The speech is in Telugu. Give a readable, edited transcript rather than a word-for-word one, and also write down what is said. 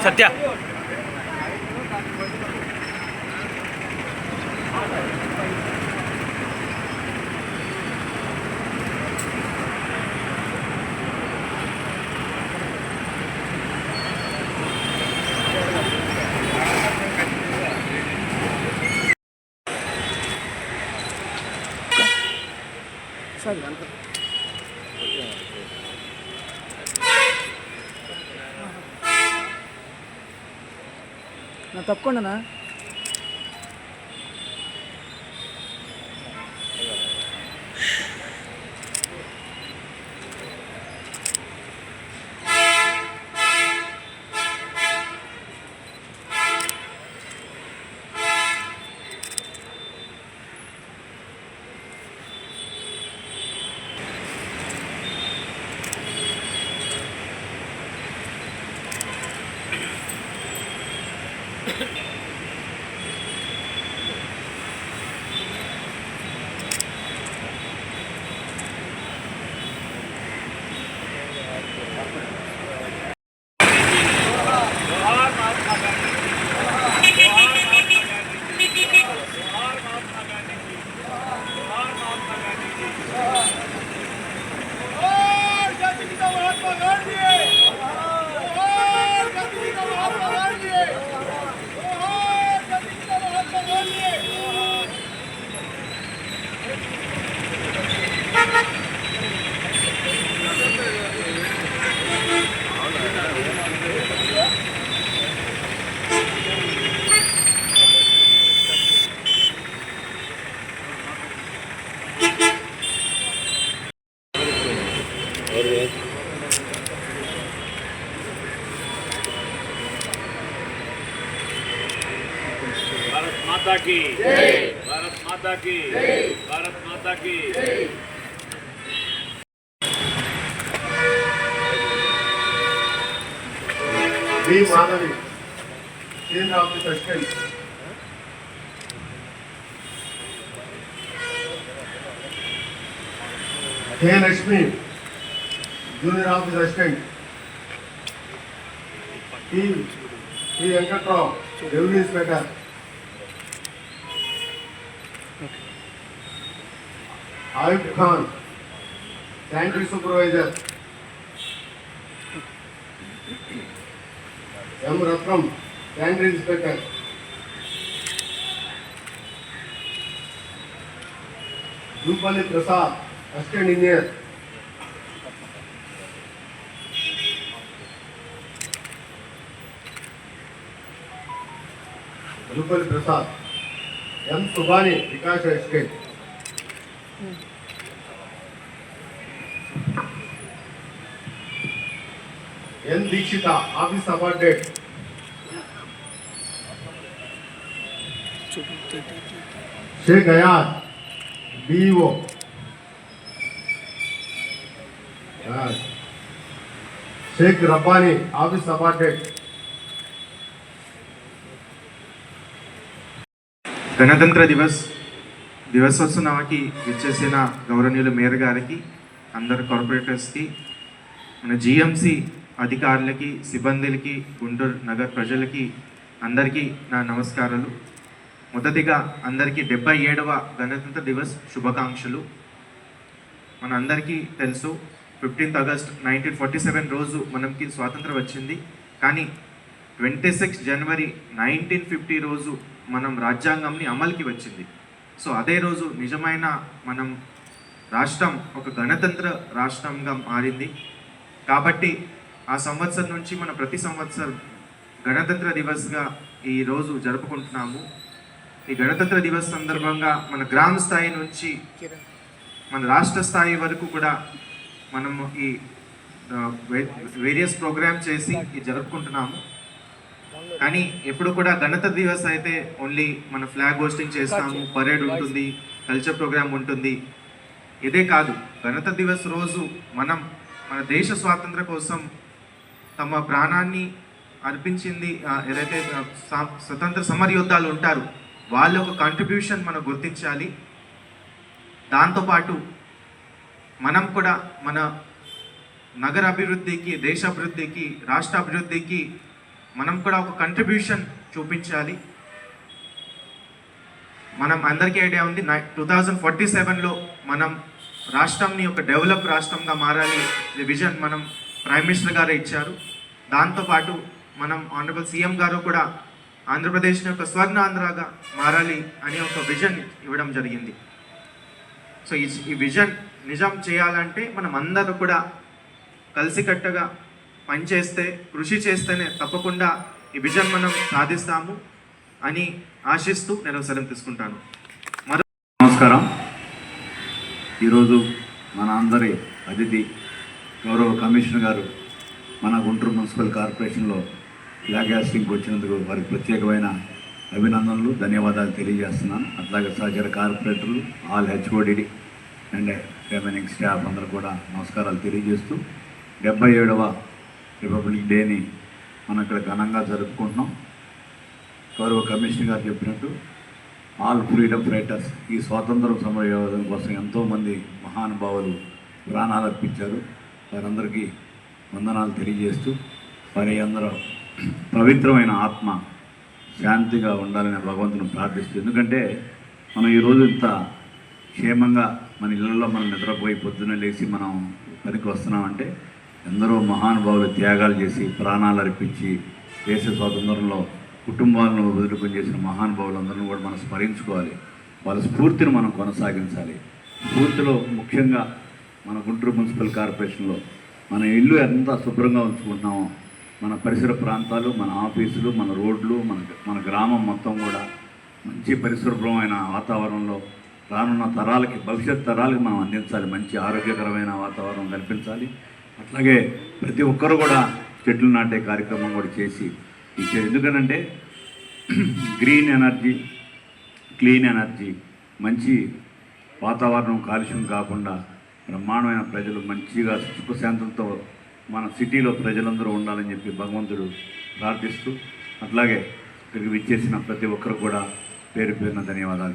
సత్య తప్పకుండా माता की जय, भारत माता की जय, भारत माता की जय। B Madhavi, Senior Officer Assistant. K. Lakshmi, Junior Officer Assistant. T. Venkatrao, Revenue Inspector. Ayub Khan, Sanitary Supervisor. M. Ratnam, Sanitary Inspector. Jupali Prasad, Assistant Engineer. Jupali Prasad. M. Subhani, Vikas Assistant. N. Dikshita, Office Subordinate. Sheikh Ayad, BEO. Sheikh Rabbani, Office Subordinate. గణతంత్ర దివసోత్సవానికి విచ్చేసిన గౌరవనీయులు మేయర్ గారికి, అందరు కార్పొరేటర్స్కి, మన జిఎంసి అధికారులకి, సిబ్బందులకి, గుంటూరు నగర ప్రజలకి అందరికీ నా నమస్కారాలు. మొదటిగా అందరికీ 77వ గణతంత్ర దివస్ శుభాకాంక్షలు. మన అందరికీ తెలుసు 15th August 1947 రోజు మనకి స్వాతంత్రం వచ్చింది. కానీ 26 January 1950 రోజు మనం రాజ్యాంగంని అమలుకి వచ్చింది. సో అదే రోజు నిజమైన మనం రాష్ట్రం ఒక గణతంత్ర రాష్ట్రంగా మారింది. కాబట్టి ఆ సంవత్సరం నుంచి మనం ప్రతి సంవత్సరం గణతంత్ర దివస్గా ఈరోజు జరుపుకుంటున్నాము. ఈ గణతంత్ర దివస్ సందర్భంగా మన గ్రామ స్థాయి నుంచి మన రాష్ట్ర స్థాయి వరకు కూడా మనము ఈ వేరియస్ ప్రోగ్రామ్ చేసి ఇది జరుపుకుంటున్నాము. కానీ ఎప్పుడు కూడా గణతంత్ర దివస్ అయితే ఓన్లీ మన ఫ్లాగ్ హోస్టింగ్ చేస్తాము, పరేడ్ ఉంటుంది, కల్చర్ ప్రోగ్రామ్ ఉంటుంది. ఇదే కాదు, గణతంత్ర దివస్ రోజు మనం మన దేశ స్వాతంత్ర కోసం తమ ప్రాణాన్ని అర్పించింది ఏదైతే స్వతంత్ర సమరయోధాలు ఉంటారు వాళ్ళ ఒక కాంట్రిబ్యూషన్ మనం గుర్తించాలి. దాంతోపాటు మనం కూడా మన నగర అభివృద్ధికి, దేశ అభివృద్ధికి, రాష్ట్ర అభివృద్ధికి మనం కూడా ఒక కంట్రిబ్యూషన్ చూపించాలి. మనం అందరికీ ఐడియా ఉంది 2047లో మనం రాష్ట్రంని ఒక డెవలప్ రాష్ట్రంగా మారాలి విజన్ మనం ప్రైమ్ మినిస్టర్ గారే ఇచ్చారు. దాంతోపాటు మనం ఆనరబుల్ సీఎం గారు కూడా ఆంధ్రప్రదేశ్ని ఒక స్వర్ణ ఆంధ్రగా మారాలి అని ఒక విజన్ ఇవ్వడం జరిగింది. సో ఈ విజన్ నిజం చేయాలంటే మనం అందరూ కూడా కలిసికట్టుగా పనిచేస్తే, కృషి చేస్తేనే తప్పకుండా ఈ విజన్ మనం సాధిస్తాము అని ఆశిస్తూ నేను సెలవు తీసుకుంటాను. నమస్కారం. ఈరోజు మన అందరి అతిథి గౌరవ కమిషనర్ గారు మన గుంటూరు మున్సిపల్ కార్పొరేషన్లో ఫ్లాగ్ హాస్టింగ్కి వచ్చినందుకు వారికి ప్రత్యేకమైన అభినందనలు, ధన్యవాదాలు తెలియజేస్తున్నాను. అట్లాగే సహచర కార్పొరేటర్లు, all HOD and remaining staff అందరూ కూడా నమస్కారాలు తెలియజేస్తూ 77వ రిపబ్లిక్ డేని మనం ఇక్కడ ఘనంగా జరుపుకుంటున్నాం. గౌరవ కమిషనర్ గారు చెప్పినట్టు ఆల్ ఫ్రీడమ్ ఫైటర్స్ ఈ స్వాతంత్ర సమరయోధం కోసం ఎంతోమంది మహానుభావులు ప్రాణాలు అర్పించారు. వారందరికీ వందనాలు తెలియజేస్తూ వారి అందరూ పవిత్రమైన ఆత్మ శాంతిగా ఉండాలని భగవంతుని ప్రార్థిస్తూ, ఎందుకంటే మనం ఈరోజు ఇంత క్షేమంగా మన ఇళ్ళల్లో మనం నిద్రపోయి పొద్దున్న లేచి మనం పనికి వస్తున్నామంటే ఎందరో మహానుభావులు త్యాగాలు చేసి ప్రాణాలు అర్పించి దేశ స్వాతంత్రంలో కుటుంబాలను వదులుకొని చేసిన మహానుభావులందరినీ కూడా మనం స్మరించుకోవాలి. వాళ్ళ స్ఫూర్తిని మనం కొనసాగించాలి. స్ఫూర్తిలో ముఖ్యంగా మన గుంటూరు మున్సిపల్ కార్పొరేషన్లో మన ఇల్లు ఎంత శుభ్రంగా ఉంచుకుంటున్నామో, మన పరిసర ప్రాంతాలు, మన ఆఫీసులు, మన రోడ్లు, మన గ్రామం మొత్తం కూడా మంచి పరిశుభ్రమైన వాతావరణంలో రానున్న తరాలకి, భవిష్యత్ తరాలకి మనం అందించాలి. మంచి ఆరోగ్యకరమైన వాతావరణం కల్పించాలి. అట్లాగే ప్రతి ఒక్కరు కూడా చెట్లు నాటే కార్యక్రమం కూడా చేసి ఎందుకనంటే గ్రీన్ ఎనర్జీ, క్లీన్ ఎనర్జీ, మంచి వాతావరణం కాలుష్యం కాకుండా బ్రహ్మాండమైన ప్రజలు మంచిగా సుఖశాంతంతో మన సిటీలో ప్రజలందరూ ఉండాలని చెప్పి భగవంతుడు ప్రార్థిస్తూ, అట్లాగే ఇక్కడికి విచ్చేసిన ప్రతి ఒక్కరు కూడా పేరు పేరున ధన్యవాదాలు.